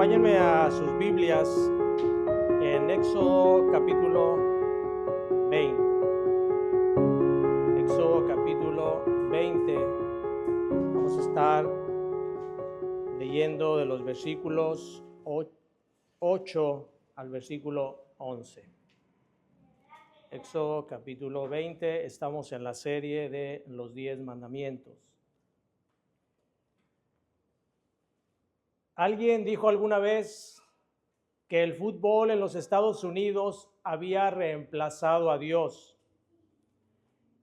Acompáñenme a sus Biblias en Éxodo capítulo 20. Éxodo capítulo 20. Vamos a estar leyendo de los versículos 8 al versículo 11. Éxodo capítulo 20. Estamos en la serie de los 10 mandamientos. Alguien dijo alguna vez que el fútbol en los Estados Unidos había reemplazado a Dios.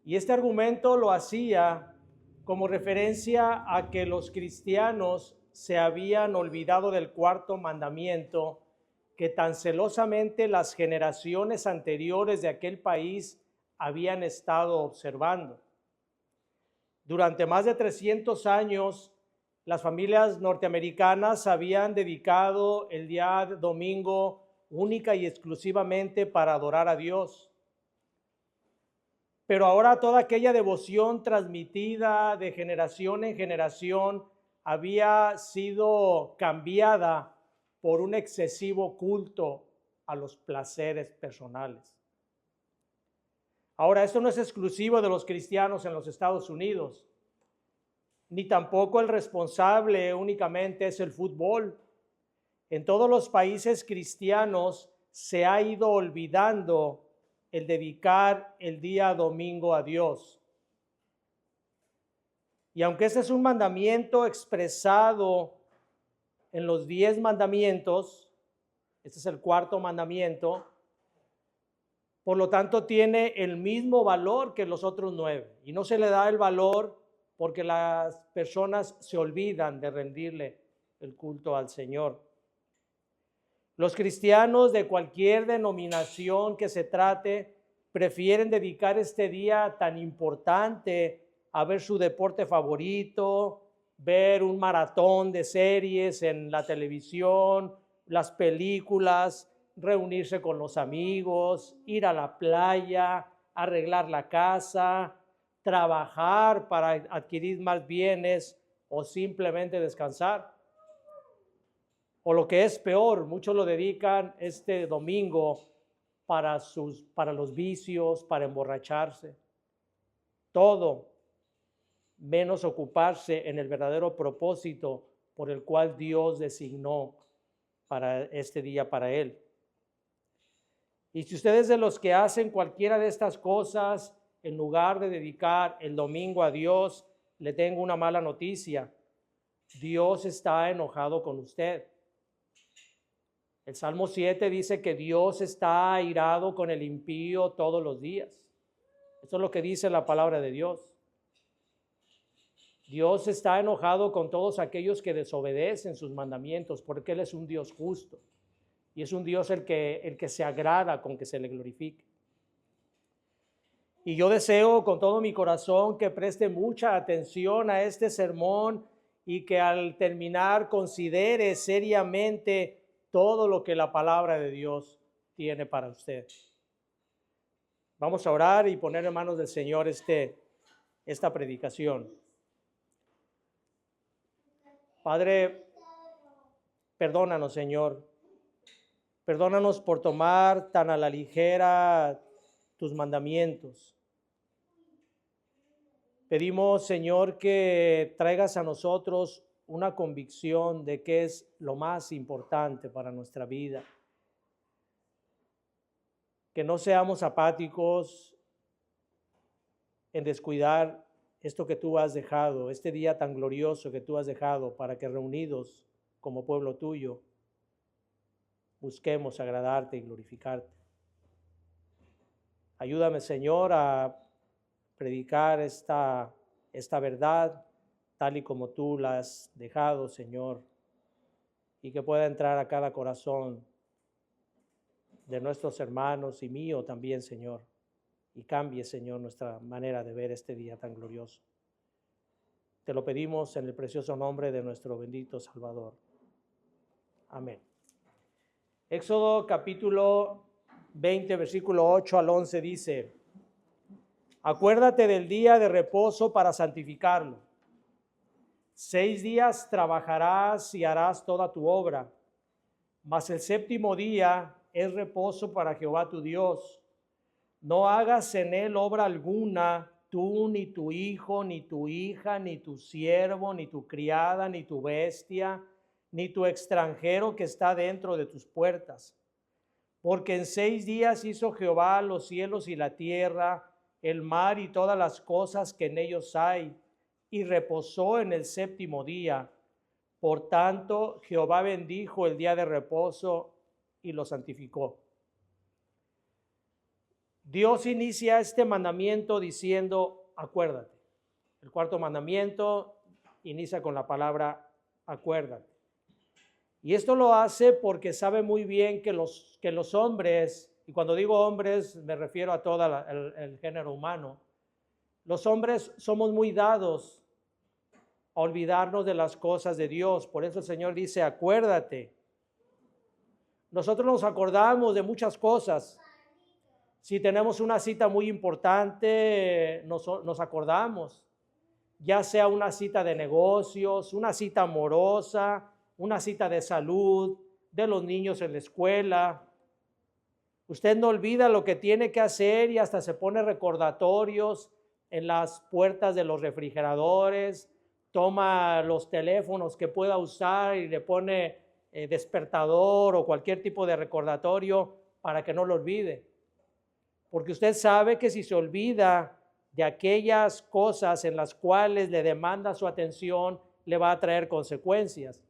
Y este argumento lo hacía como referencia a que los cristianos se habían olvidado del cuarto mandamiento que tan celosamente las generaciones anteriores de aquel país habían estado observando. Durante más de 300 años, las familias norteamericanas habían dedicado el día domingo única y exclusivamente para adorar a Dios. Pero ahora toda aquella devoción transmitida de generación en generación había sido cambiada por un excesivo culto a los placeres personales. Ahora, esto no es exclusivo de los cristianos en los Estados Unidos, ni tampoco el responsable únicamente es el fútbol. En todos los países cristianos se ha ido olvidando el dedicar el día domingo a Dios. Y aunque este es un mandamiento expresado en los 10 mandamientos, este es el cuarto mandamiento, por lo tanto tiene el mismo valor que los otros 9. Y no se le da el valor porque las personas se olvidan de rendirle el culto al Señor. Los cristianos de cualquier denominación que se trate prefieren dedicar este día tan importante a ver su deporte favorito, ver un maratón de series en la televisión, las películas, reunirse con los amigos, ir a la playa, arreglar la casa, trabajar para adquirir más bienes o simplemente descansar. O lo que es peor, muchos lo dedican este domingo para los vicios, para emborracharse. Todo menos ocuparse en el verdadero propósito por el cual Dios designó para este día para él. Y si ustedes de los que hacen cualquiera de estas cosas, en lugar de dedicar el domingo a Dios, le tengo una mala noticia. Dios está enojado con usted. El Salmo 7 dice que Dios está airado con el impío todos los días. Eso es lo que dice la palabra de Dios. Dios está enojado con todos aquellos que desobedecen sus mandamientos, porque Él es un Dios justo. Y es un Dios el que se agrada con que se le glorifique. Y yo deseo con todo mi corazón que preste mucha atención a este sermón y que al terminar considere seriamente todo lo que la palabra de Dios tiene para usted. Vamos a orar y poner en manos del Señor esta predicación. Padre, perdónanos, Señor. Perdónanos por tomar tan a la ligera tus mandamientos. Pedimos, Señor, que traigas a nosotros una convicción de qué es lo más importante para nuestra vida. Que no seamos apáticos en descuidar esto que tú has dejado, este día tan glorioso que tú has dejado para que reunidos como pueblo tuyo busquemos agradarte y glorificarte. Ayúdame, Señor, a predicar esta verdad tal y como tú la has dejado, Señor, y que pueda entrar a cada corazón de nuestros hermanos y mío también, Señor, y cambie, Señor, nuestra manera de ver este día tan glorioso. Te lo pedimos en el precioso nombre de nuestro bendito Salvador. Amén. Éxodo capítulo 20, versículo 8 al 11 dice: Acuérdate del día de reposo para santificarlo. 6 días trabajarás y harás toda tu obra, Mas el séptimo día es reposo para Jehová tu Dios. No hagas en él obra alguna, tú, ni tu hijo, ni tu hija, ni tu siervo, ni tu criada, ni tu bestia, ni tu extranjero que está dentro de tus puertas. Porque en 6 días hizo Jehová los cielos y la tierra, el mar y todas las cosas que en ellos hay, y reposó en el séptimo día. Por tanto, Jehová bendijo el día de reposo y lo santificó. Dios inicia este mandamiento diciendo, acuérdate. El cuarto mandamiento inicia con la palabra acuérdate. Y esto lo hace porque sabe muy bien que los hombres, y cuando digo hombres me refiero a todo el género humano, los hombres somos muy dados a olvidarnos de las cosas de Dios. Por eso el Señor dice, acuérdate. Nosotros nos acordamos de muchas cosas. Si tenemos una cita muy importante, nos acordamos, ya sea una cita de negocios, una cita amorosa, una cita de salud, de los niños en la escuela. Usted no olvida lo que tiene que hacer y hasta se pone recordatorios en las puertas de los refrigeradores, toma los teléfonos que pueda usar y le pone despertador o cualquier tipo de recordatorio para que no lo olvide. Porque usted sabe que si se olvida de aquellas cosas en las cuales le demanda su atención, le va a traer consecuencias.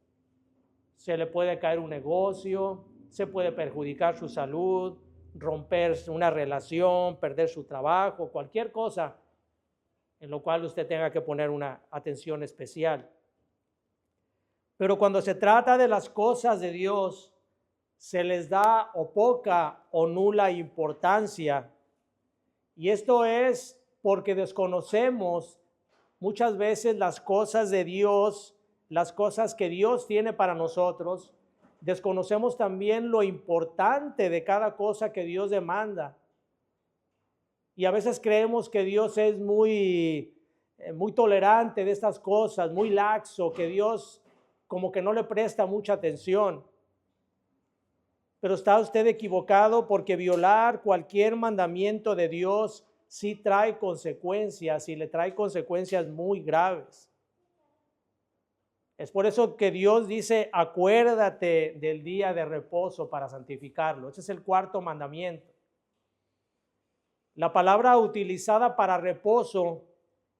Se le puede caer un negocio, se puede perjudicar su salud, romper una relación, perder su trabajo, cualquier cosa en lo cual usted tenga que poner una atención especial. Pero cuando se trata de las cosas de Dios, se les da o poca o nula importancia. Y esto es porque desconocemos muchas veces las cosas de Dios, las cosas que Dios tiene para nosotros. Desconocemos también lo importante de cada cosa que Dios demanda. Y a veces creemos que Dios es muy tolerante de estas cosas, muy laxo, que Dios como que no le presta mucha atención. Pero está usted equivocado, porque violar cualquier mandamiento de Dios sí trae consecuencias, y le trae consecuencias muy graves. Es por eso que Dios dice, acuérdate del día de reposo para santificarlo. Ese es el cuarto mandamiento. La palabra utilizada para reposo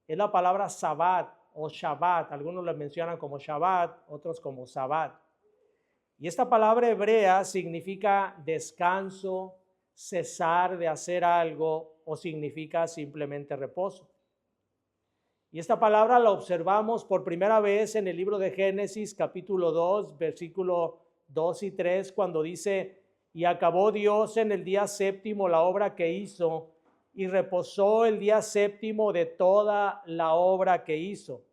es la palabra Sabbat o Shabbat. Algunos la mencionan como Shabbat, otros como Sabbat. Y esta palabra hebrea significa descanso, cesar de hacer algo, o significa simplemente reposo. Y esta palabra la observamos por primera vez en el libro de Génesis, capítulo 2, versículo 2 y 3, cuando dice, y acabó Dios en el día séptimo la obra que hizo, y reposó el día séptimo de toda la obra que hizo.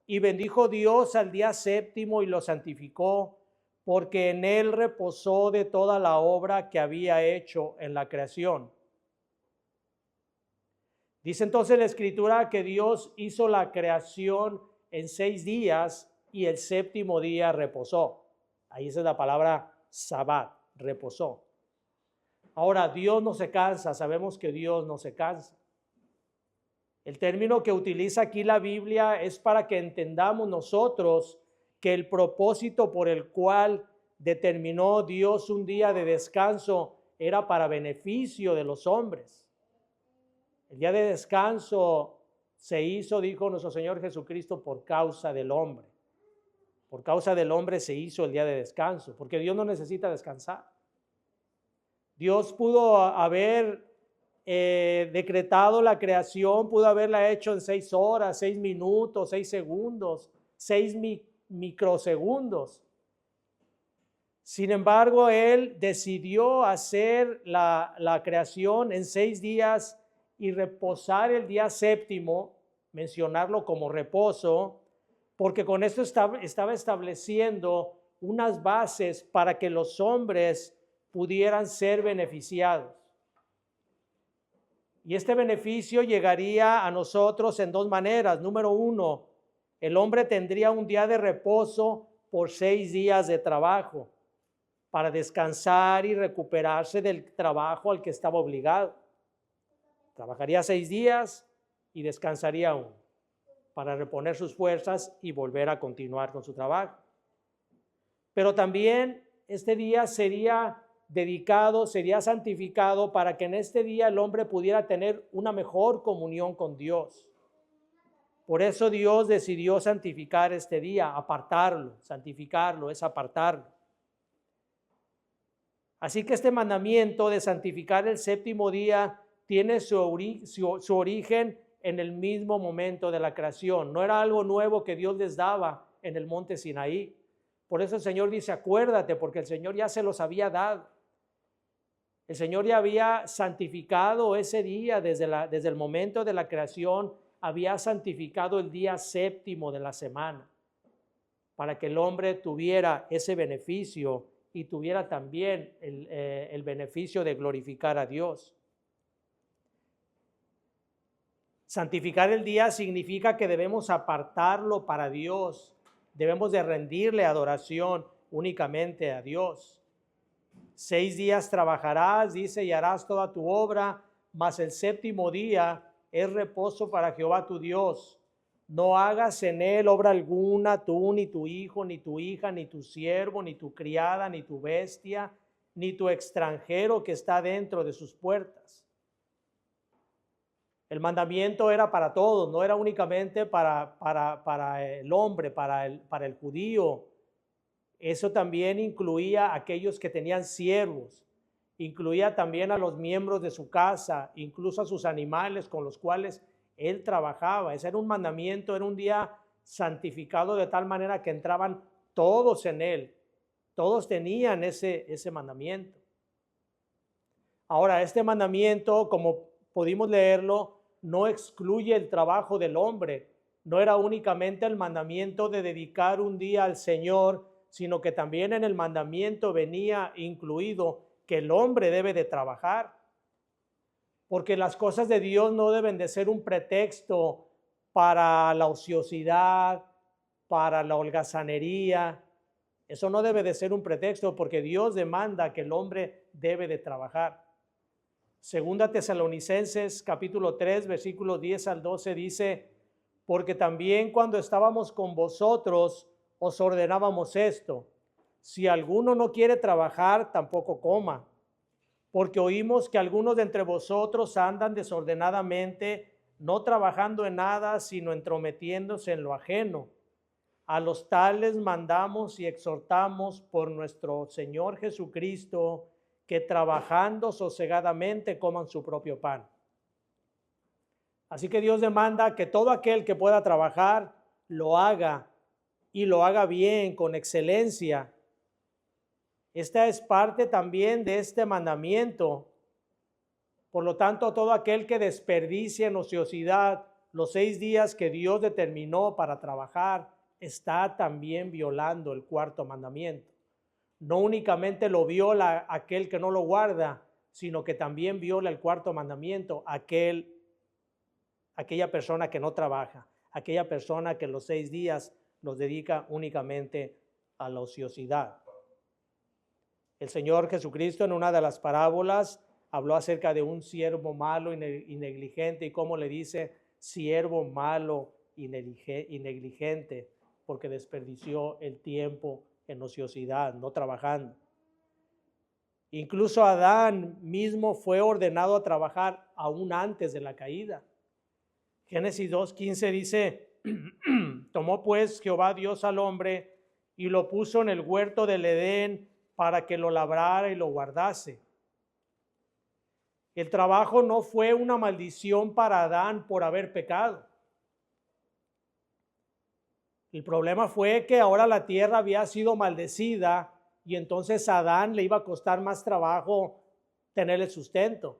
Y bendijo Dios al día séptimo y lo santificó, porque en él reposó de toda la obra que había hecho en la creación. Dice entonces la Escritura que Dios hizo la creación en 6 días y el séptimo día reposó. Ahí es la palabra Sabbat, reposó. Ahora, Dios no se cansa, sabemos que Dios no se cansa. El término que utiliza aquí la Biblia es para que entendamos nosotros que el propósito por el cual determinó Dios un día de descanso era para beneficio de los hombres. El día de descanso se hizo, dijo nuestro Señor Jesucristo, por causa del hombre. Por causa del hombre se hizo el día de descanso, porque Dios no necesita descansar. Dios pudo haber decretado la creación, pudo haberla hecho en 6 horas, 6 minutos, 6 segundos, 6 microsegundos. Sin embargo, Él decidió hacer la creación en 6 días y reposar el día séptimo, mencionarlo como reposo, porque con esto estaba estableciendo unas bases para que los hombres pudieran ser beneficiados. Y este beneficio llegaría a nosotros en 2 maneras. Número 1, el hombre tendría un día de reposo por 6 días de trabajo. para descansar y recuperarse del trabajo al que estaba obligado. Trabajaría 6 días y descansaría uno para reponer sus fuerzas y volver a continuar con su trabajo. Pero también este día sería dedicado, sería santificado para que en este día el hombre pudiera tener una mejor comunión con Dios. Por eso Dios decidió santificar este día, apartarlo. Santificarlo es apartarlo. Así que este mandamiento de santificar el séptimo día tiene su origen en el mismo momento de la creación. No era algo nuevo que Dios les daba en el monte Sinaí. Por eso el Señor dice, acuérdate, porque el Señor ya se los había dado. El Señor ya había santificado ese día desde el momento de la creación, había santificado el día séptimo de la semana, para que el hombre tuviera ese beneficio y tuviera también el beneficio de glorificar a Dios. Santificar el día significa que debemos apartarlo para Dios. Debemos de rendirle adoración únicamente a Dios. 6 días trabajarás, dice, y harás toda tu obra, mas el séptimo día es reposo para Jehová tu Dios. No hagas en él obra alguna, tú, ni tu hijo, ni tu hija, ni tu siervo, ni tu criada, ni tu bestia, ni tu extranjero que está dentro de sus puertas. El mandamiento era para todos, no era únicamente para el hombre, para el judío. Eso también incluía a aquellos que tenían siervos, incluía también a los miembros de su casa, incluso a sus animales con los cuales él trabajaba. Ese era un mandamiento, era un día santificado de tal manera que entraban todos en él. Todos tenían ese mandamiento. Ahora, este mandamiento, como pudimos leerlo, no excluye el trabajo del hombre. No era únicamente el mandamiento de dedicar un día al Señor, sino que también en el mandamiento venía incluido que el hombre debe de trabajar. Porque las cosas de Dios no deben de ser un pretexto para la ociosidad, para la holgazanería. Eso no debe de ser un pretexto, porque Dios demanda que el hombre debe de trabajar. Segunda Tesalonicenses capítulo 3 versículos 10 al 12 dice, porque también cuando estábamos con vosotros os ordenábamos esto, si alguno no quiere trabajar, tampoco coma, porque oímos que algunos de entre vosotros andan desordenadamente, no trabajando en nada, sino entrometiéndose en lo ajeno. A los tales mandamos y exhortamos por nuestro Señor Jesucristo, que trabajando sosegadamente coman su propio pan. Así que Dios demanda que todo aquel que pueda trabajar lo haga y lo haga bien, con excelencia. Esta es parte también de este mandamiento. Por lo tanto, todo aquel que desperdicie en ociosidad los 6 días que Dios determinó para trabajar, está también violando el cuarto mandamiento. No únicamente lo viola aquel que no lo guarda, sino que también viola el cuarto mandamiento, aquella persona que no trabaja, aquella persona que los 6 días los dedica únicamente a la ociosidad. El Señor Jesucristo en una de las parábolas habló acerca de un siervo malo y negligente, y cómo le dice siervo malo y negligente, porque desperdició el tiempo en ociosidad, no trabajando. Incluso Adán mismo fue ordenado a trabajar aún antes de la caída. Génesis 2:15 dice, tomó pues Jehová Dios al hombre y lo puso en el huerto del Edén para que lo labrara y lo guardase. El trabajo no fue una maldición para Adán por haber pecado. El problema fue que ahora la tierra había sido maldecida y entonces a Adán le iba a costar más trabajo tener el sustento.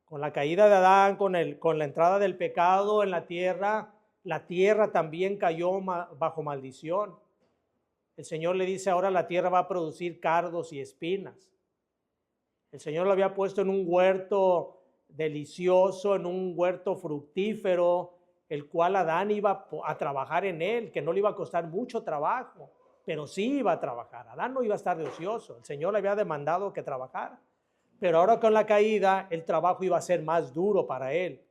Con la caída de Adán, con la entrada del pecado en la tierra también cayó bajo maldición. El Señor le dice, ahora la tierra va a producir cardos y espinas. El Señor lo había puesto en un huerto delicioso, en un huerto fructífero, el cual Adán iba a trabajar en él, que no le iba a costar mucho trabajo. pero sí iba a trabajar. Adán no iba a estar de ocioso. El Señor le había demandado que trabajara. Pero ahora con la caída, el trabajo iba a ser más duro para él.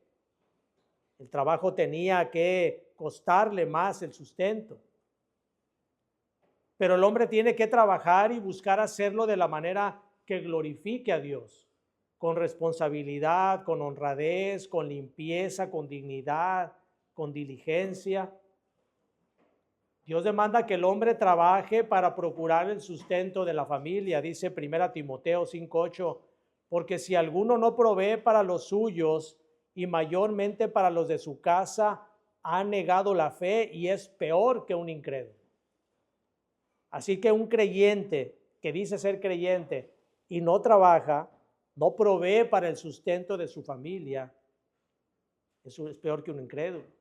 El trabajo tenía que costarle más el sustento. Pero el hombre tiene que trabajar y buscar hacerlo de la manera que glorifique a Dios, con responsabilidad, con honradez, con limpieza, con dignidad, con diligencia. Dios demanda que el hombre trabaje para procurar el sustento de la familia, dice 1 Timoteo 5:8, porque si alguno no provee para los suyos y mayormente para los de su casa, ha negado la fe y es peor que un incrédulo. Así que un creyente que dice ser creyente y no trabaja, no provee para el sustento de su familia, eso es peor que un incrédulo.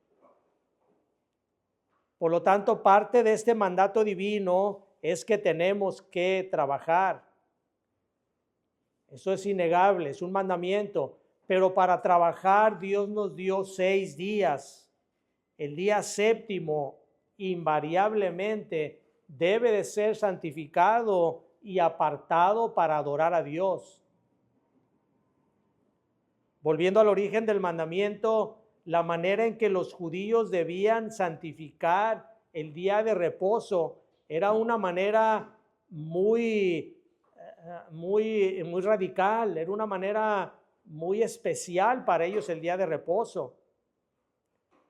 Por lo tanto, parte de este mandato divino es que tenemos que trabajar. Eso es innegable, es un mandamiento. Pero para trabajar Dios nos dio 6 días. El día séptimo invariablemente debe de ser santificado y apartado para adorar a Dios. Volviendo al origen del mandamiento, la manera en que los judíos debían santificar el día de reposo era una manera muy radical, era una manera muy especial para ellos el día de reposo.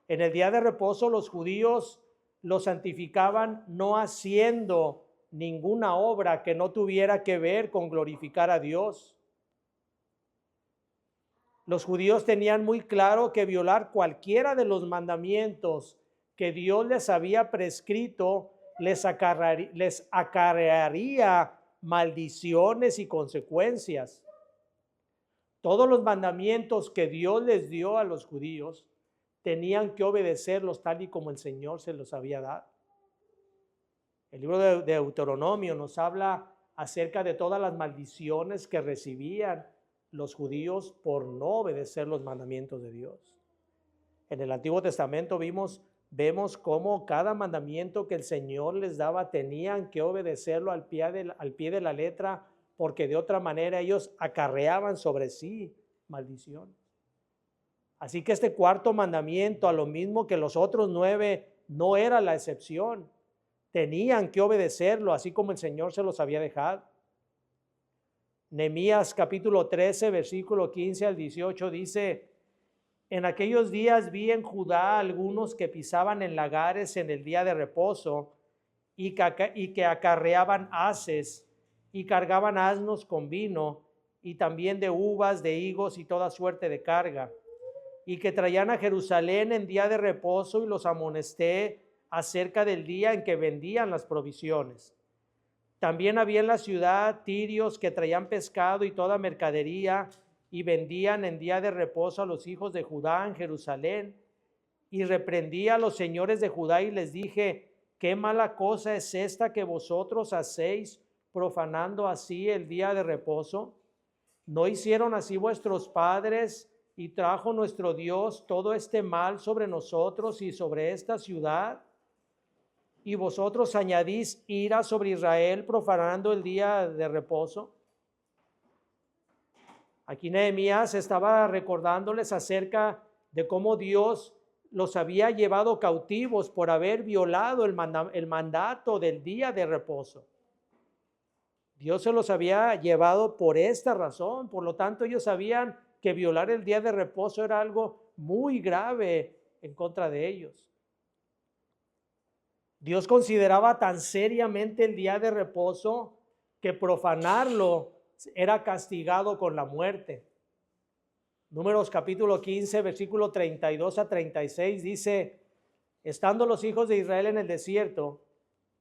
En el día de reposo los judíos lo santificaban no haciendo ninguna obra que no tuviera que ver con glorificar a Dios. Los judíos tenían muy claro que violar cualquiera de los mandamientos que Dios les había prescrito les acarrearía maldiciones y consecuencias. Todos los mandamientos que Dios les dio a los judíos tenían que obedecerlos tal y como el Señor se los había dado. El libro de Deuteronomio nos habla acerca de todas las maldiciones que recibían los judíos por no obedecer los mandamientos de Dios. En el Antiguo Testamento vemos cómo cada mandamiento que el Señor les daba tenían que obedecerlo al pie de la letra, porque de otra manera ellos acarreaban sobre sí maldición. Así que este cuarto mandamiento, a lo mismo que los otros 9, no era la excepción. Tenían que obedecerlo, así como el Señor se los había dejado. Nehemías capítulo 13, versículo 15 al 18 dice: en aquellos días vi en Judá algunos que pisaban en lagares en el día de reposo y que acarreaban haces y cargaban asnos con vino y también de uvas, de higos y toda suerte de carga, y que traían a Jerusalén en día de reposo, y los amonesté acerca del día en que vendían las provisiones. También había en la ciudad tirios que traían pescado y toda mercadería y vendían en día de reposo a los hijos de Judá en Jerusalén. Y reprendí a los señores de Judá y les dije: ¿qué mala cosa es esta que vosotros hacéis, profanando así el día de reposo? ¿No hicieron así vuestros padres, y trajo nuestro Dios todo este mal sobre nosotros y sobre esta ciudad? Y vosotros añadís ira sobre Israel, profanando el día de reposo. Aquí Nehemías estaba recordándoles acerca de cómo Dios los había llevado cautivos por haber violado el mandato del día de reposo. Dios se los había llevado por esta razón. Por lo tanto, ellos sabían que violar el día de reposo era algo muy grave en contra de ellos. Dios consideraba tan seriamente el día de reposo que profanarlo era castigado con la muerte. Números capítulo 15, versículo 32 a 36 dice: estando los hijos de Israel en el desierto,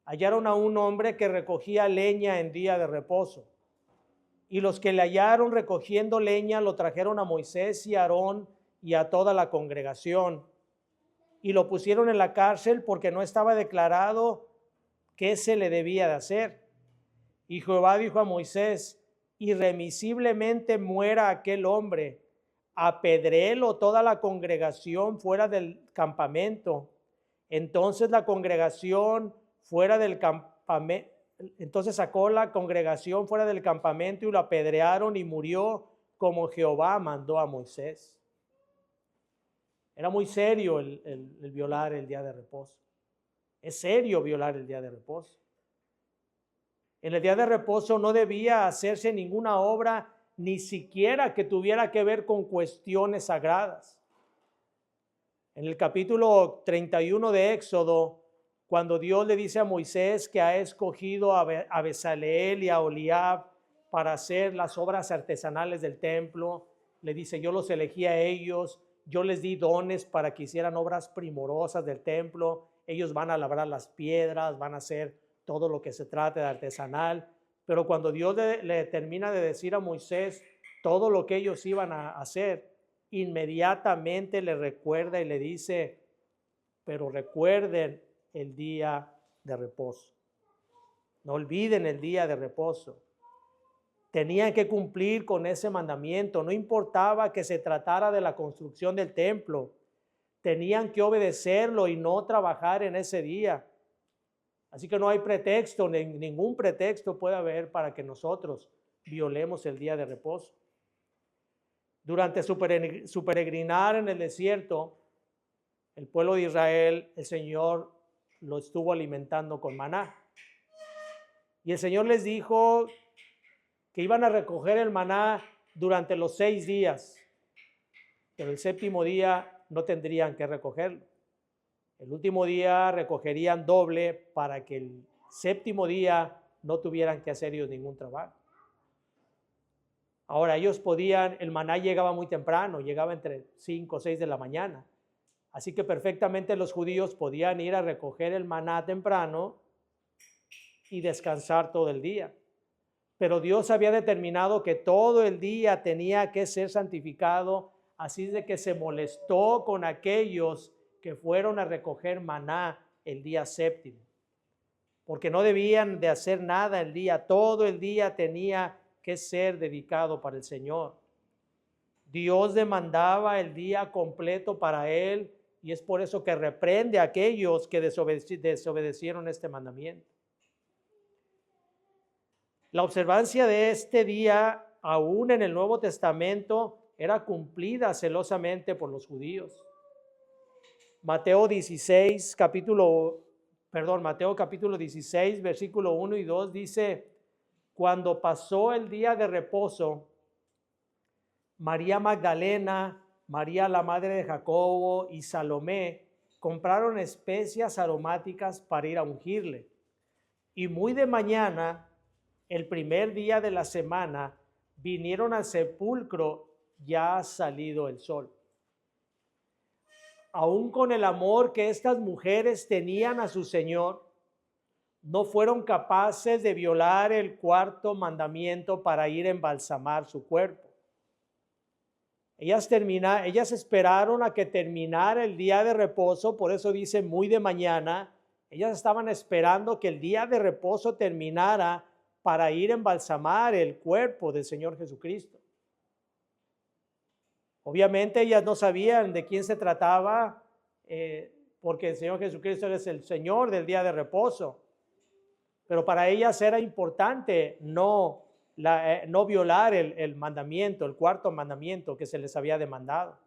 hallaron a un hombre que recogía leña en día de reposo. Y los que le hallaron recogiendo leña lo trajeron a Moisés y a Aarón y a toda la congregación. Y lo pusieron en la cárcel porque no estaba declarado qué se le debía de hacer. Y Jehová dijo a Moisés: irremisiblemente muera aquel hombre, apedréelo toda la congregación fuera del campamento. Entonces la congregación fuera del campamento. Entonces sacó la congregación fuera del campamento y lo apedrearon y murió como Jehová mandó a Moisés. Era muy serio el violar el día de reposo. Es serio violar el día de reposo. En el día de reposo no debía hacerse ninguna obra, ni siquiera que tuviera que ver con cuestiones sagradas. En el capítulo 31 de Éxodo, cuando Dios le dice a Moisés que ha escogido a Bezaleel y a Oliab para hacer las obras artesanales del templo, le dice, yo los elegí a ellos, yo les di dones para que hicieran obras primorosas del templo, ellos van a labrar las piedras, van a hacer todo lo que se trate de artesanal, pero cuando Dios le termina de decir a Moisés todo lo que ellos iban a hacer, inmediatamente le recuerda y le dice, pero recuerden el día de reposo. No olviden el día de reposo. Tenían que cumplir con ese mandamiento, no importaba que se tratara de la construcción del templo, tenían que obedecerlo y no trabajar en ese día. Así que no hay pretexto, ningún pretexto puede haber para que nosotros violemos el día de reposo. Durante su peregrinar en el desierto, el pueblo de Israel, el Señor lo estuvo alimentando con maná. Y el Señor les dijo que iban a recoger el maná durante los 6 días, pero el 7º día no tendrían que recogerlo. El último día recogerían doble para que el 7º día no tuvieran que hacer ellos ningún trabajo. Ahora ellos podían, el maná llegaba muy temprano, llegaba entre 5 o 6 de la mañana. Así que perfectamente los judíos podían ir a recoger el maná temprano y descansar todo el día. Pero Dios había determinado que todo el día tenía que ser santificado, así de que se molestó con aquellos que fueron a recoger maná el día 7º, porque no debían de hacer nada el día, todo el día tenía que ser dedicado para el Señor. Dios demandaba el día completo para él y es por eso que reprende a aquellos que desobedecieron este mandamiento. La observancia de este día, aún en el Nuevo Testamento, era cumplida celosamente por los judíos. Mateo capítulo 16, versículo 1 y 2 dice, cuando pasó el día de reposo, María Magdalena, María la madre de Jacobo y Salomé compraron especias aromáticas para ir a ungirle. Y muy de mañana, el primer día de la semana, vinieron al sepulcro ya salido el sol. Aún con el amor que estas mujeres tenían a su Señor, no fueron capaces de violar el 4º mandamiento para ir a embalsamar su cuerpo. Ellas esperaron a que terminara el día de reposo, por eso dice muy de mañana. Ellas estaban esperando que el día de reposo terminara para ir a embalsamar el cuerpo del Señor Jesucristo. Obviamente ellas no sabían de quién se trataba, porque el Señor Jesucristo es el Señor del día de reposo. Pero para ellas era importante no violar el mandamiento, el 4º mandamiento que se les había demandado.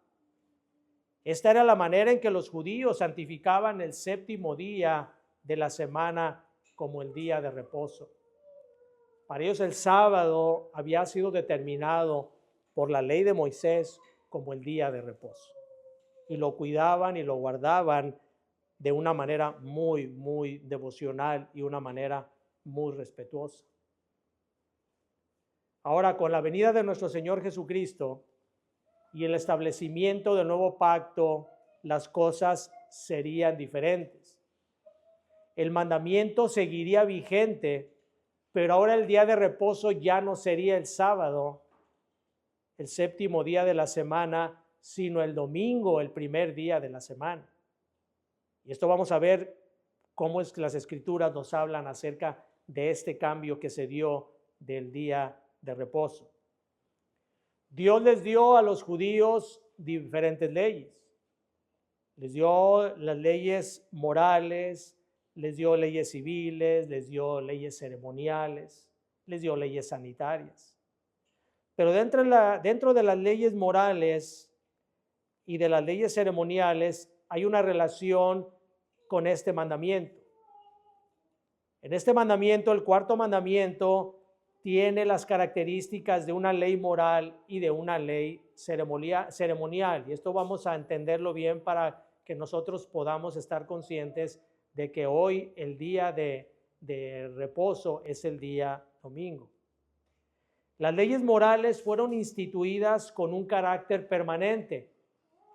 Esta era la manera en que los judíos santificaban el 7º día de la semana como el día de reposo. Para ellos el sábado había sido determinado por la ley de Moisés como el día de reposo. Y lo cuidaban y lo guardaban de una manera muy, muy devocional y una manera muy respetuosa. Ahora, con la venida de nuestro Señor Jesucristo y el establecimiento del nuevo pacto, las cosas serían diferentes. El mandamiento seguiría vigente, pero ahora el día de reposo ya no sería el sábado, el 7º día de la semana, sino el domingo, el primer día de la semana. Y esto vamos a ver cómo es que las Escrituras nos hablan acerca de este cambio que se dio del día de reposo. Dios les dio a los judíos diferentes leyes. Les dio las leyes morales, les dio leyes civiles, les dio leyes ceremoniales, les dio leyes sanitarias. Pero dentro de las leyes morales y de las leyes ceremoniales hay una relación con este mandamiento. En este mandamiento, el cuarto mandamiento, tiene las características de una ley moral y de una ley ceremonial. Y esto vamos a entenderlo bien para que nosotros podamos estar conscientes de que hoy el día de reposo es el día domingo. Las leyes morales fueron instituidas con un carácter permanente.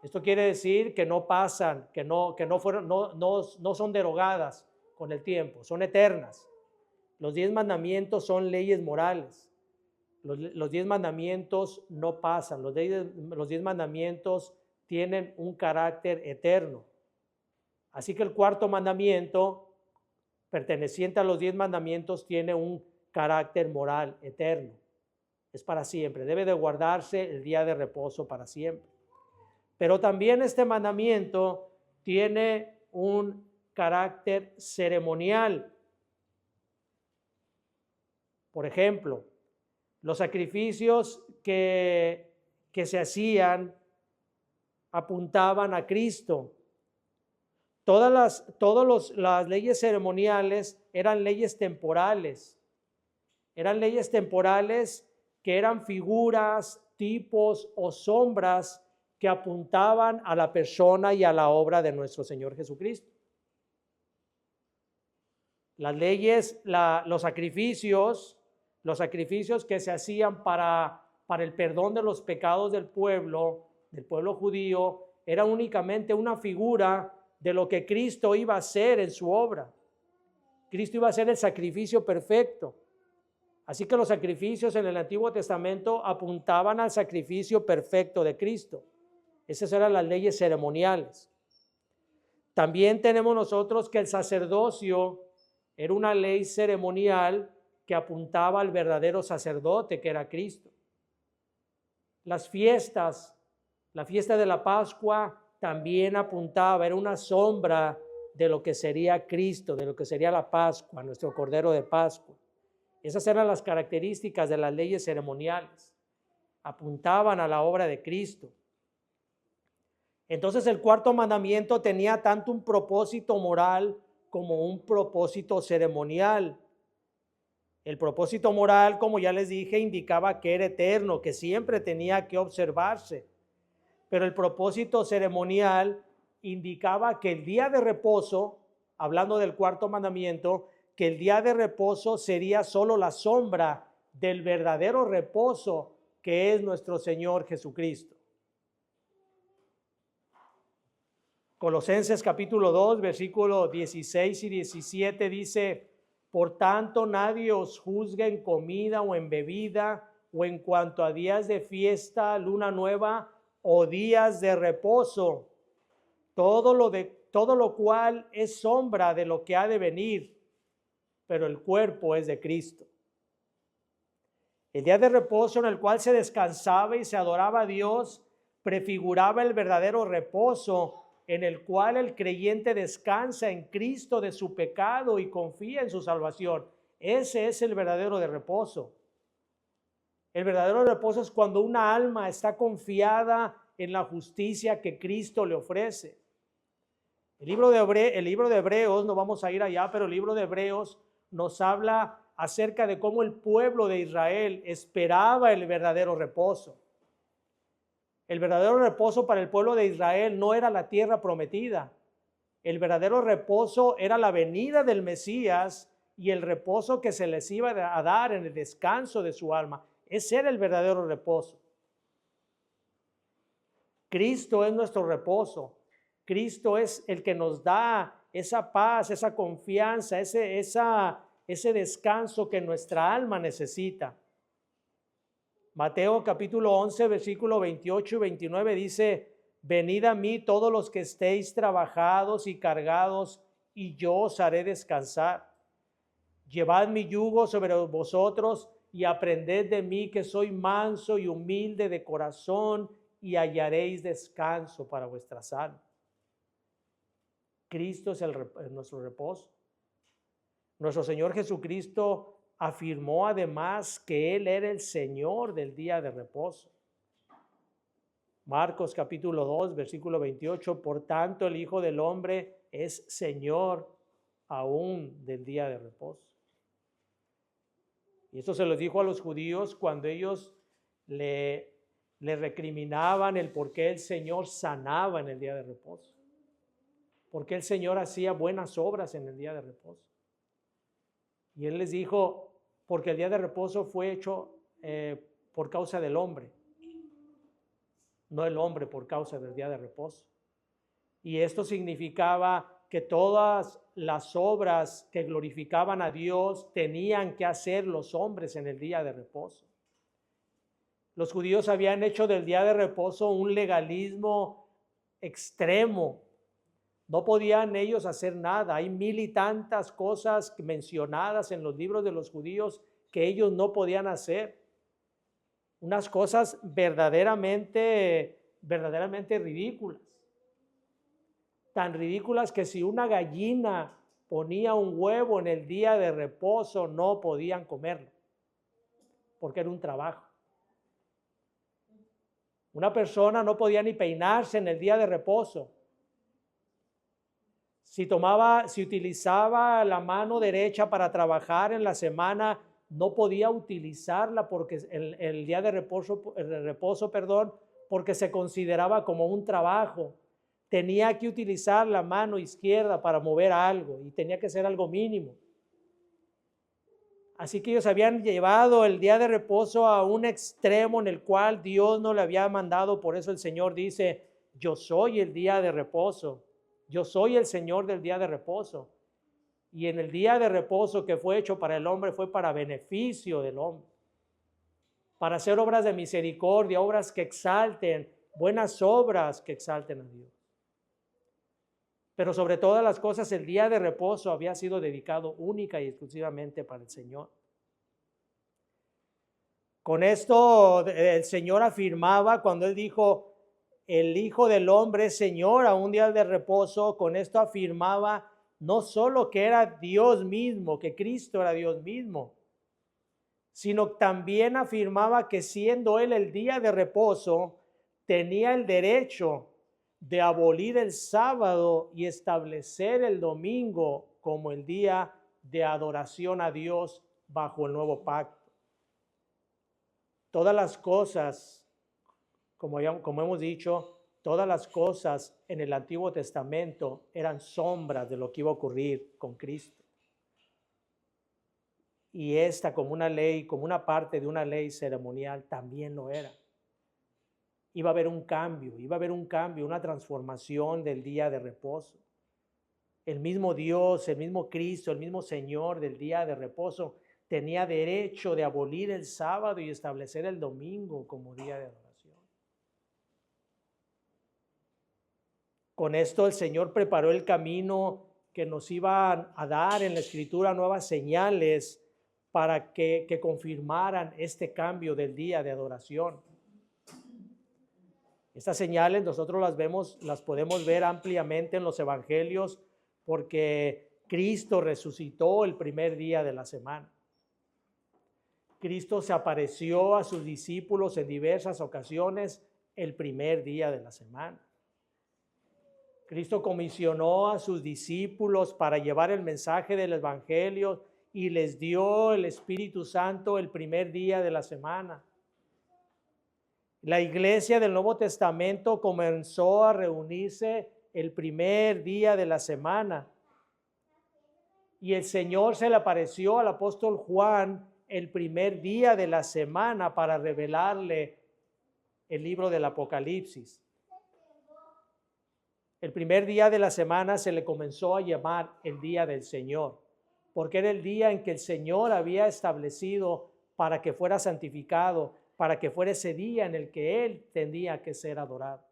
Esto quiere decir que no pasan, que no son derogadas con el tiempo, son eternas. Los 10 mandamientos son leyes morales. Los 10 mandamientos no pasan. Los 10 mandamientos tienen un carácter eterno. Así que el cuarto mandamiento, perteneciente a los 10 mandamientos, tiene un carácter moral eterno. Es para siempre. Debe de guardarse el día de reposo para siempre. Pero también este mandamiento tiene un carácter ceremonial. Por ejemplo, los sacrificios que se hacían apuntaban a Cristo. Todas las leyes ceremoniales eran leyes temporales. Eran leyes temporales que eran figuras, tipos o sombras que apuntaban a la persona y a la obra de nuestro Señor Jesucristo. Las leyes, los sacrificios que se hacían para el perdón de los pecados del pueblo judío, era únicamente una figura de lo que Cristo iba a hacer en su obra. Cristo iba a ser el sacrificio perfecto. Así que los sacrificios en el Antiguo Testamento apuntaban al sacrificio perfecto de Cristo. Esas eran las leyes ceremoniales. También tenemos nosotros que el sacerdocio era una ley ceremonial que apuntaba al verdadero sacerdote, que era Cristo. Las fiestas, la fiesta de la Pascua también apuntaba, era una sombra de lo que sería Cristo, de lo que sería la Pascua, nuestro Cordero de Pascua. Esas eran las características de las leyes ceremoniales. Apuntaban a la obra de Cristo. Entonces el cuarto mandamiento tenía tanto un propósito moral como un propósito ceremonial. El propósito moral, como ya les dije, indicaba que era eterno, que siempre tenía que observarse. Pero el propósito ceremonial indicaba que el día de reposo, hablando del cuarto mandamiento, que el día de reposo sería solo la sombra del verdadero reposo que es nuestro Señor Jesucristo. Colosenses capítulo 2, versículos 16 y 17 dice: por tanto, nadie os juzgue en comida o en bebida o en cuanto a días de fiesta, luna nueva o días de reposo, todo lo cual es sombra de lo que ha de venir, pero el cuerpo es de Cristo. El día de reposo en el cual se descansaba y se adoraba a Dios prefiguraba el verdadero reposo en el cual el creyente descansa en Cristo de su pecado y confía en su salvación. Ese es el verdadero de reposo. El verdadero reposo es cuando una alma está confiada en la justicia que Cristo le ofrece. El libro de Hebreos, no vamos a ir allá, pero el libro de Hebreos nos habla acerca de cómo el pueblo de Israel esperaba el verdadero reposo. El verdadero reposo para el pueblo de Israel no era la tierra prometida. El verdadero reposo era la venida del Mesías y el reposo que se les iba a dar en el descanso de su alma. Ese era el verdadero reposo. Cristo es nuestro reposo. Cristo es el que nos da esa paz, esa confianza, ese descanso que nuestra alma necesita. Mateo capítulo 11, versículo 28 y 29 dice: venid a mí todos los que estéis trabajados y cargados, y yo os haré descansar. Llevad mi yugo sobre vosotros y aprended de mí, que soy manso y humilde de corazón, y hallaréis descanso para vuestras almas. Cristo es nuestro reposo. Nuestro Señor Jesucristo afirmó además que Él era el Señor del día de reposo. Marcos capítulo 2, versículo 28, por tanto el Hijo del Hombre es Señor aún del día de reposo. Y esto se lo dijo a los judíos cuando ellos le recriminaban el por qué el Señor sanaba en el día de reposo. Por qué el Señor hacía buenas obras en el día de reposo. Y Él les dijo, porque el día de reposo fue hecho por causa del hombre, no el hombre por causa del día de reposo. Y esto significaba que todas las obras que glorificaban a Dios tenían que hacer los hombres en el día de reposo. Los judíos habían hecho del día de reposo un legalismo extremo. No podían ellos hacer nada. Hay mil y tantas cosas mencionadas en los libros de los judíos que ellos no podían hacer. Unas cosas verdaderamente ridículas. Tan ridículas que si una gallina ponía un huevo en el día de reposo, no podían comerlo, porque era un trabajo. Una persona no podía ni peinarse en el día de reposo. Si utilizaba la mano derecha para trabajar en la semana, no podía utilizarla porque el día de reposo, porque se consideraba como un trabajo. Tenía que utilizar la mano izquierda para mover algo y tenía que ser algo mínimo. Así que ellos habían llevado el día de reposo a un extremo en el cual Dios no le había mandado. Por eso el Señor dice, yo soy el día de reposo. Yo soy el Señor del día de reposo. Y en el día de reposo que fue hecho para el hombre fue para beneficio del hombre. Para hacer obras de misericordia, obras que exalten, buenas obras que exalten a Dios. Pero sobre todas las cosas, el día de reposo había sido dedicado única y exclusivamente para el Señor. Con esto el Señor afirmaba cuando Él dijo, el Hijo del Hombre es Señor a un día de reposo, con esto afirmaba no solo que era Dios mismo, que Cristo era Dios mismo, sino también afirmaba que siendo Él el día de reposo, tenía el derecho de abolir el sábado y establecer el domingo como el día de adoración a Dios bajo el nuevo pacto. Todas las cosas, como hemos dicho, todas las cosas en el Antiguo Testamento eran sombras de lo que iba a ocurrir con Cristo. Y esta como una ley, como una parte de una ley ceremonial, también lo era. Iba a haber un cambio, una transformación del día de reposo. El mismo Dios, el mismo Cristo, el mismo Señor del día de reposo tenía derecho de abolir el sábado y establecer el domingo como día de adoración. Con esto el Señor preparó el camino que nos iba a dar en la Escritura nuevas señales para que confirmaran este cambio del día de adoración. Estas señales nosotros las podemos ver ampliamente en los evangelios porque Cristo resucitó el primer día de la semana. Cristo se apareció a sus discípulos en diversas ocasiones el primer día de la semana. Cristo comisionó a sus discípulos para llevar el mensaje del evangelio y les dio el Espíritu Santo el primer día de la semana. La iglesia del Nuevo Testamento comenzó a reunirse el primer día de la semana. Y el Señor se le apareció al apóstol Juan el primer día de la semana para revelarle el libro del Apocalipsis. El primer día de la semana se le comenzó a llamar el día del Señor, porque era el día en que el Señor había establecido para que fuera santificado, para que fuera ese día en el que Él tendría que ser adorado.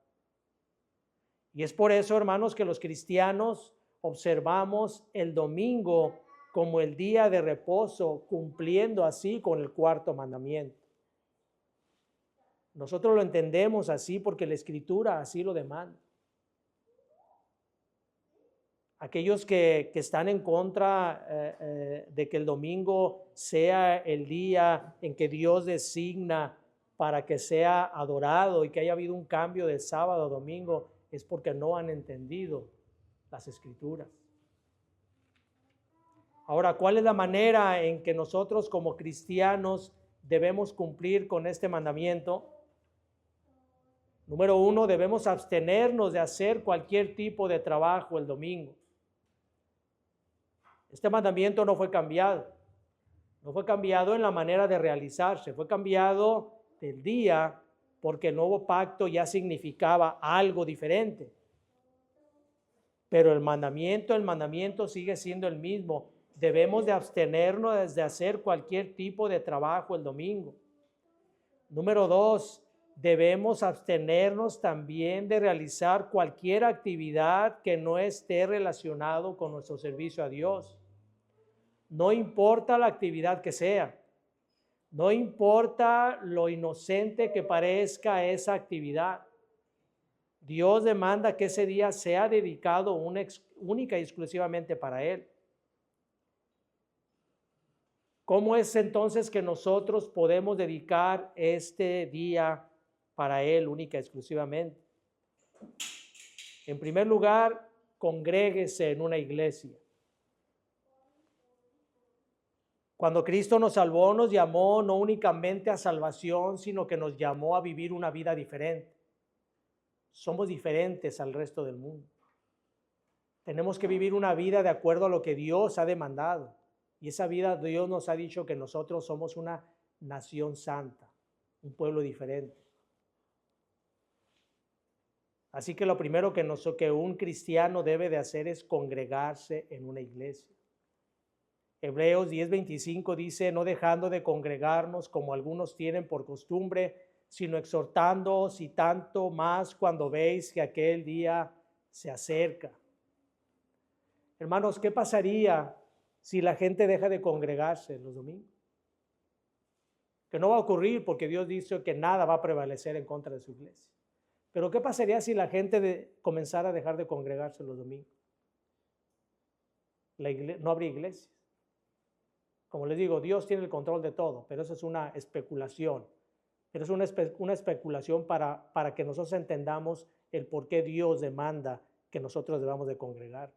Y es por eso, hermanos, que los cristianos observamos el domingo como el día de reposo, cumpliendo así con el cuarto mandamiento. Nosotros lo entendemos así porque la Escritura así lo demanda. aquellos que están en contra de que el domingo sea el día en que Dios designa para que sea adorado y que haya habido un cambio de sábado a domingo, es porque no han entendido las Escrituras. Ahora, ¿cuál es la manera en que nosotros como cristianos debemos cumplir con este mandamiento? Número 1, debemos abstenernos de hacer cualquier tipo de trabajo el domingo. Este mandamiento no fue cambiado. No fue cambiado en la manera de realizarse, fue cambiado del día porque el nuevo pacto ya significaba algo diferente. Pero el mandamiento sigue siendo el mismo. Debemos de abstenernos de hacer cualquier tipo de trabajo el domingo. Número 2, debemos abstenernos también de realizar cualquier actividad que no esté relacionado con nuestro servicio a Dios. No importa la actividad que sea, no importa lo inocente que parezca esa actividad. Dios demanda que ese día sea dedicado única y exclusivamente para Él. ¿Cómo es entonces que nosotros podemos dedicar este día para Él única y exclusivamente? En primer lugar, congréguese en una iglesia. Cuando Cristo nos salvó, nos llamó no únicamente a salvación, sino que nos llamó a vivir una vida diferente. Somos diferentes al resto del mundo. Tenemos que vivir una vida de acuerdo a lo que Dios ha demandado. Y esa vida, Dios nos ha dicho que nosotros somos una nación santa, un pueblo diferente. Así que lo primero que un cristiano debe de hacer es congregarse en una iglesia. Hebreos 10:25 dice, no dejando de congregarnos como algunos tienen por costumbre, sino exhortándoos y tanto más cuando veis que aquel día se acerca. Hermanos, ¿qué pasaría si la gente deja de congregarse los domingos? Que no va a ocurrir porque Dios dice que nada va a prevalecer en contra de su iglesia. Pero ¿qué pasaría si la gente comenzara a dejar de congregarse los domingos? No habría iglesias. Como les digo, Dios tiene el control de todo, pero eso es una especulación. Pero es una especulación para que nosotros entendamos el por qué Dios demanda que nosotros debamos de congregar.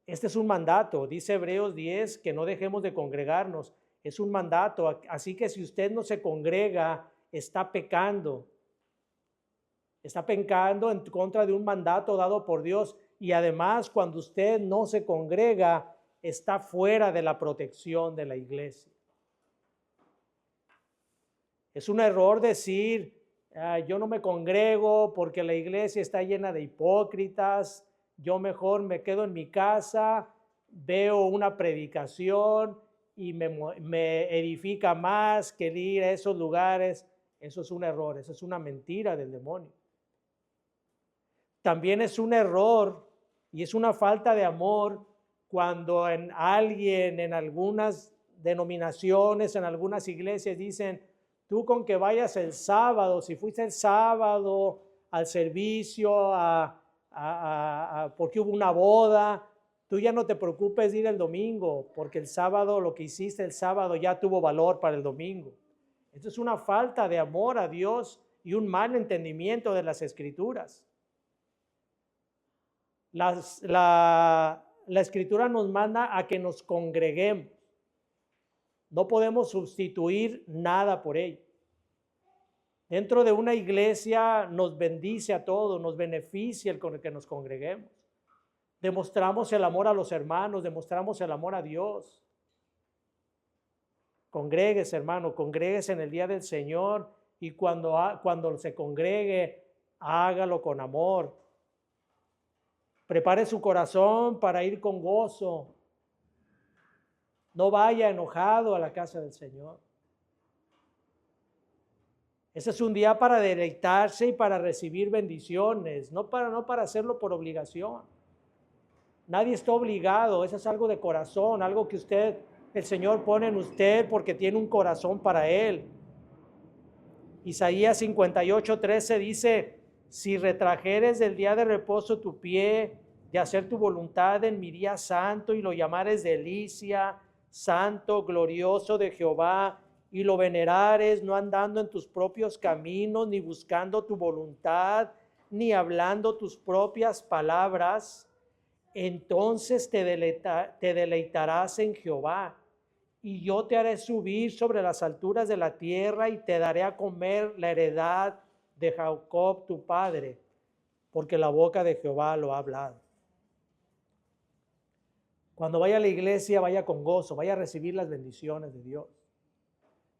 Este es un mandato, dice Hebreos 10, que no dejemos de congregarnos. Es un mandato, así que si usted no se congrega, está pecando. Está pecando en contra de un mandato dado por Dios. Y además, cuando usted no se congrega, está fuera de la protección de la iglesia. Es un error decir, yo no me congrego porque la iglesia está llena de hipócritas, yo mejor me quedo en mi casa, veo una predicación y me edifica más que ir a esos lugares. Eso es un error, eso es una mentira del demonio. También es un error y es una falta de amor cuando en algunas denominaciones, en algunas iglesias dicen, tú con que vayas el sábado, si fuiste el sábado al servicio, porque hubo una boda, tú ya no te preocupes de ir el domingo, porque el sábado, lo que hiciste el sábado ya tuvo valor para el domingo. Esto es una falta de amor a Dios y un mal entendimiento de las Escrituras. La Escritura nos manda a que nos congreguemos. No podemos sustituir nada por ello. Dentro de una iglesia nos bendice a todos, nos beneficia el con el que nos congreguemos. Demostramos el amor a los hermanos, demostramos el amor a Dios. Congréguese, hermano, congréguese en el día del Señor y cuando se congregue, hágalo con amor. Prepare su corazón para ir con gozo. No vaya enojado a la casa del Señor. Ese es un día para deleitarse y para recibir bendiciones, no para hacerlo por obligación. Nadie está obligado, eso es algo de corazón, algo que el Señor pone en usted porque tiene un corazón para Él. Isaías 58:13 dice, si retrajeres del día de reposo tu pie de hacer tu voluntad en mi día santo, y lo llamares delicia, santo, glorioso de Jehová, y lo venerares, no andando en tus propios caminos, ni buscando tu voluntad, ni hablando tus propias palabras, entonces te deleitarás en Jehová, y yo te haré subir sobre las alturas de la tierra, y te daré a comer la heredad de Jacob tu padre, porque la boca de Jehová lo ha hablado. Cuando vaya a la iglesia, vaya con gozo, vaya a recibir las bendiciones de Dios.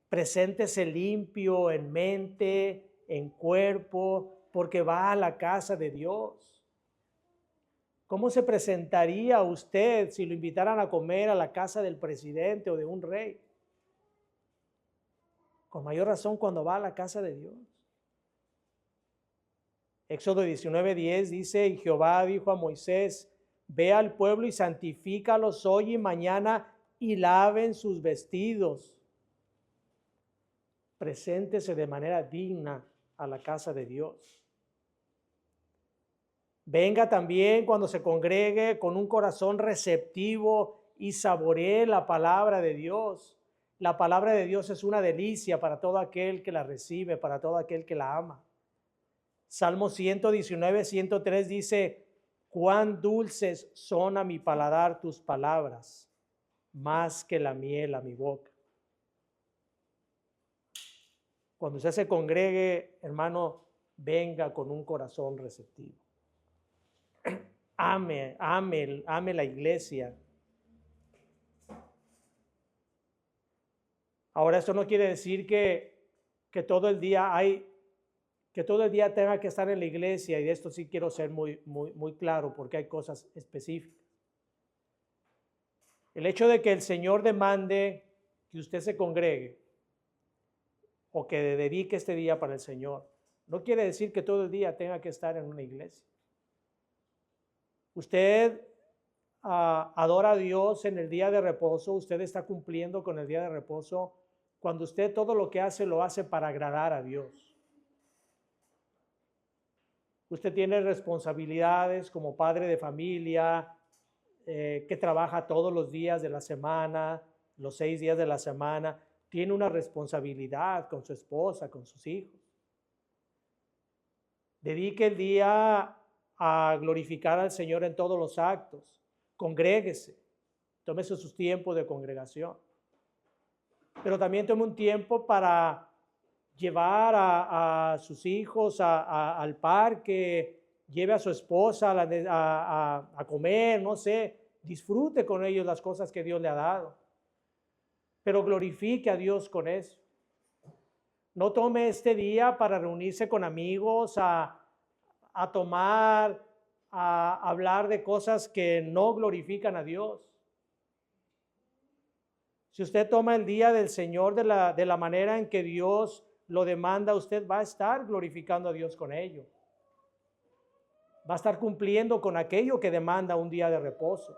Preséntese limpio en mente, en cuerpo, porque va a la casa de Dios. ¿Cómo se presentaría usted si lo invitaran a comer a la casa del presidente o de un rey? Con mayor razón cuando va a la casa de Dios. Éxodo 19:10 dice, y Jehová dijo a Moisés, ve al pueblo y santifícalos hoy y mañana, y laven sus vestidos. Preséntese de manera digna a la casa de Dios. Venga también cuando se congregue con un corazón receptivo y saboree la palabra de Dios. La palabra de Dios es una delicia para todo aquel que la recibe, para todo aquel que la ama. Salmo 119, 103 dice, cuán dulces son a mi paladar tus palabras, más que la miel a mi boca. Cuando usted se congregue, hermano, venga con un corazón receptivo. Ame la iglesia. Ahora, esto no quiere decir que todo el día tenga que estar en la iglesia, y de esto sí quiero ser muy claro, porque hay cosas específicas. El hecho de que el Señor demande que usted se congregue o que dedique este día para el Señor, no quiere decir que todo el día tenga que estar en una iglesia. Usted adora a Dios en el día de reposo, usted está cumpliendo con el día de reposo cuando usted todo lo que hace lo hace para agradar a Dios. Usted tiene responsabilidades como padre de familia, que trabaja todos los días de la semana, los 6 días de la semana, tiene una responsabilidad con su esposa, con sus hijos. Dedique el día a glorificar al Señor en todos los actos. Congréguese, tómese sus tiempos de congregación. Pero también tome un tiempo para llevar a sus hijos al parque, lleve a su esposa a comer, no sé, disfrute con ellos las cosas que Dios le ha dado. Pero glorifique a Dios con eso. No tome este día para reunirse con amigos, a tomar, a hablar de cosas que no glorifican a Dios. Si usted toma el día del Señor de la manera en que Dios lo demanda, usted va a estar glorificando a Dios con ello. Va a estar cumpliendo con aquello que demanda un día de reposo.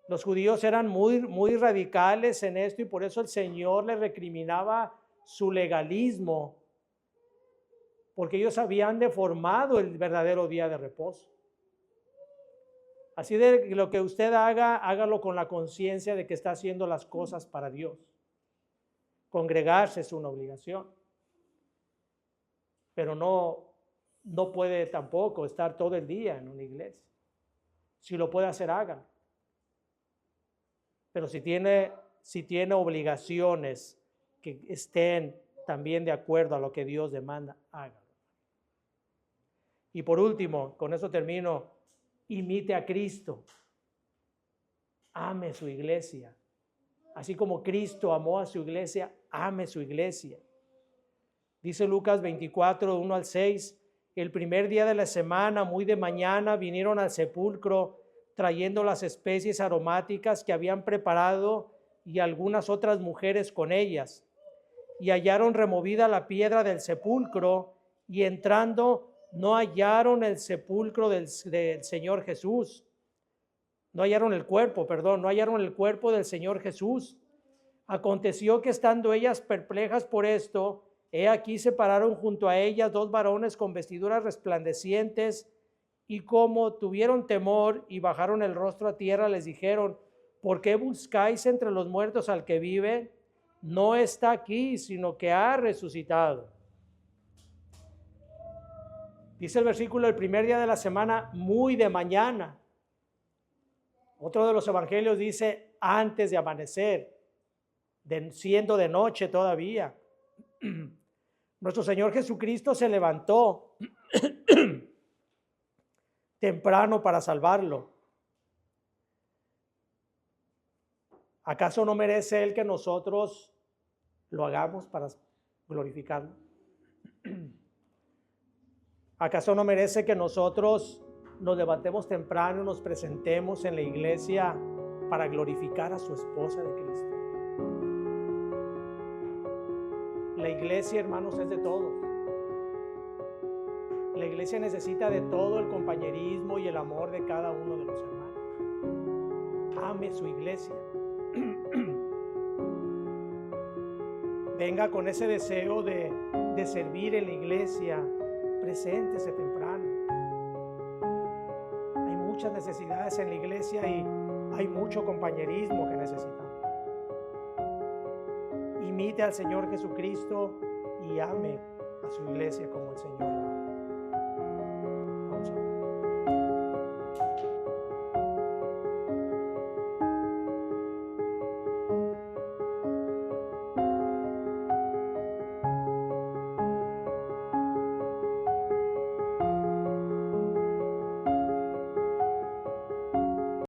Los judíos eran muy radicales en esto, y por eso el Señor les recriminaba su legalismo, porque ellos habían deformado el verdadero día de reposo. Así de lo que usted haga, hágalo con la conciencia de que está haciendo las cosas para Dios. Congregarse es una obligación, pero no puede tampoco estar todo el día en una iglesia. Si lo puede hacer, hágalo. Pero si tiene obligaciones que estén también de acuerdo a lo que Dios demanda, hágalo. Y por último, con eso termino, imite a Cristo. Ame su iglesia. Así como Cristo amó a su iglesia, ame su iglesia. Dice Lucas 24, 1 al 6, el primer día de la semana, muy de mañana, vinieron al sepulcro trayendo las especies aromáticas que habían preparado, y algunas otras mujeres con ellas. Y hallaron removida la piedra del sepulcro, y entrando no hallaron el sepulcro del Señor Jesús. No hallaron el cuerpo del Señor Jesús. Aconteció que estando ellas perplejas por esto, he aquí se pararon junto a ellas 2 varones con vestiduras resplandecientes, Y como tuvieron temor y bajaron el rostro a tierra, les dijeron: ¿por qué buscáis entre los muertos al que vive? No está aquí, sino que ha resucitado. Dice el versículo: el primer día de la semana, muy de mañana. Otro de los evangelios dice: antes de amanecer, siendo de noche todavía. Nuestro Señor Jesucristo se levantó temprano para salvarlo. ¿Acaso no merece Él que nosotros lo hagamos para glorificarlo? ¿Acaso no merece que nosotros nos levantemos temprano y nos presentemos en la iglesia para glorificar a su esposa de Cristo? La iglesia, hermanos, es de todos. La iglesia necesita de todo el compañerismo y el amor de cada uno de los hermanos. Ame su iglesia. Venga con ese deseo de servir en la iglesia. Preséntese temprano. Hay muchas necesidades en la iglesia y hay mucho compañerismo que necesitamos. Imite al Señor Jesucristo y ame a su iglesia como el Señor la ama.